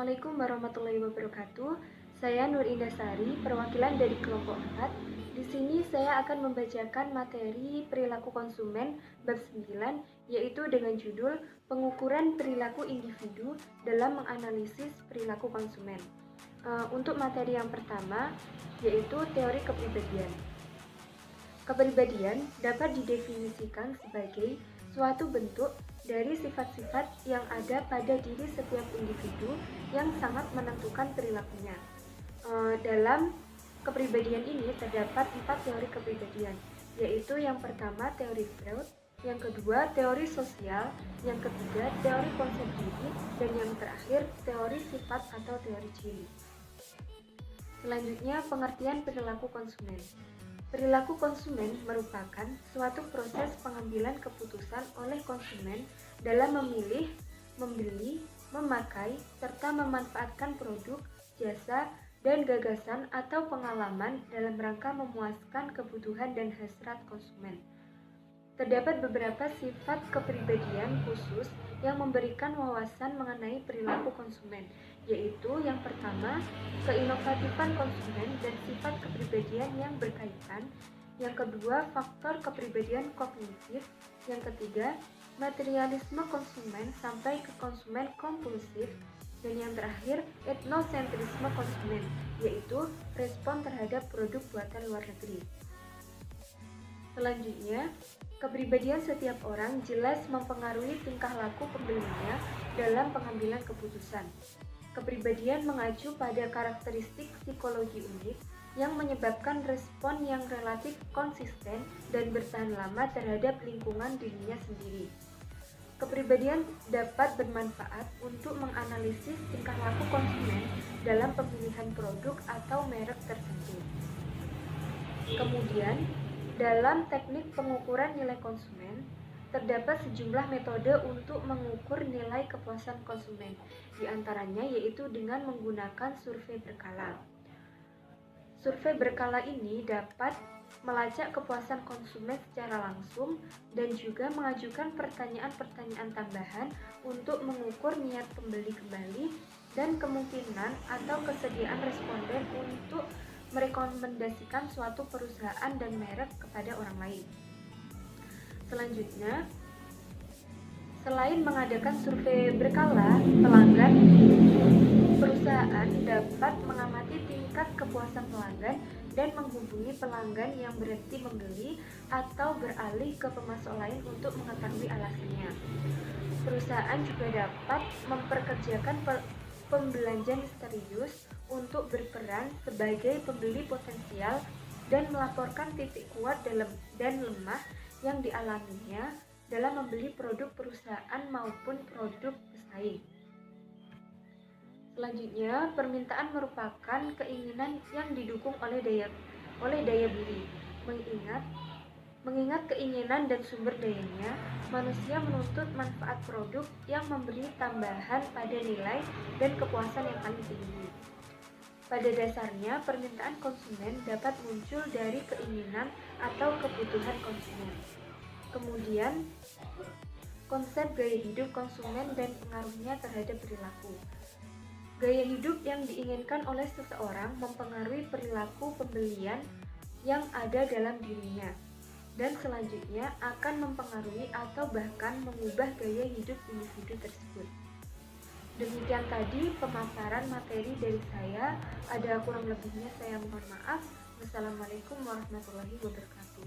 Assalamualaikum warahmatullahi wabarakatuh. Saya Nur Indah Sari, perwakilan dari kelompok 4. Di sini saya akan membacakan materi perilaku konsumen bab 9, yaitu dengan judul pengukuran perilaku individu dalam menganalisis perilaku konsumen. Untuk materi yang pertama, yaitu teori kepribadian. Kepribadian dapat didefinisikan sebagai suatu bentuk dari sifat-sifat yang ada pada diri setiap individu yang sangat menentukan perilakunya. Dalam kepribadian ini terdapat 4 teori kepribadian, yaitu yang pertama teori Freud, yang kedua teori sosial, yang ketiga teori konsep diri, dan yang terakhir teori sifat atau teori ciri. Selanjutnya, pengertian perilaku konsumen. Perilaku konsumen merupakan suatu proses pengambilan keputusan oleh konsumen dalam memilih, membeli, memakai, serta memanfaatkan produk, jasa, dan gagasan atau pengalaman dalam rangka memuaskan kebutuhan dan hasrat konsumen. Terdapat beberapa sifat kepribadian khusus yang memberikan wawasan mengenai perilaku konsumen, yaitu yang pertama, keinovatifan konsumen dan sifat kepribadian yang berkaitan. Yang kedua, faktor kepribadian kognitif. Yang ketiga, materialisme konsumen sampai ke konsumen kompulsif. Dan yang terakhir, etnosentrisme konsumen, yaitu respon terhadap produk buatan luar negeri. Selanjutnya, kepribadian setiap orang jelas mempengaruhi tingkah laku pembelinya dalam pengambilan keputusan. Kepribadian mengacu pada karakteristik psikologi unik yang menyebabkan respon yang relatif konsisten dan bertahan lama terhadap lingkungan dirinya sendiri. Kepribadian dapat bermanfaat untuk menganalisis tingkah laku konsumen dalam pemilihan produk atau merek tertentu. Kemudian, dalam teknik pengukuran nilai konsumen, terdapat sejumlah metode untuk mengukur nilai kepuasan konsumen, di antaranya yaitu dengan menggunakan survei berkala. Survei berkala ini dapat melacak kepuasan konsumen secara langsung dan juga mengajukan pertanyaan-pertanyaan tambahan untuk mengukur niat pembeli kembali dan kemungkinan atau kesediaan responden untuk merekomendasikan suatu perusahaan dan merek kepada orang lain. Selanjutnya, selain mengadakan survei berkala pelanggan, perusahaan dapat mengamati tingkat kepuasan pelanggan dan menghubungi pelanggan yang berhenti membeli atau beralih ke pemasok lain untuk mengetahui alasannya. Perusahaan juga dapat memperkerjakan pembelanja misterius untuk berperan sebagai pembeli potensial dan melaporkan titik kuat dan lemah yang dialaminya dalam membeli produk perusahaan maupun produk pesaing. Selanjutnya, permintaan merupakan keinginan yang didukung oleh daya beli. Mengingat keinginan dan sumber dayanya, manusia menuntut manfaat produk yang memberi tambahan pada nilai dan kepuasan yang paling tinggi. Pada dasarnya, permintaan konsumen dapat muncul dari keinginan atau kebutuhan konsumen. Kemudian, konsep gaya hidup konsumen dan pengaruhnya terhadap perilaku. Gaya hidup yang diinginkan oleh seseorang mempengaruhi perilaku pembelian yang ada dalam dirinya, dan selanjutnya akan mempengaruhi atau bahkan mengubah gaya hidup individu tersebut. Demikian tadi pemaparan materi dari saya. Ada kurang lebihnya saya mohon maaf. Wassalamualaikum warahmatullahi wabarakatuh.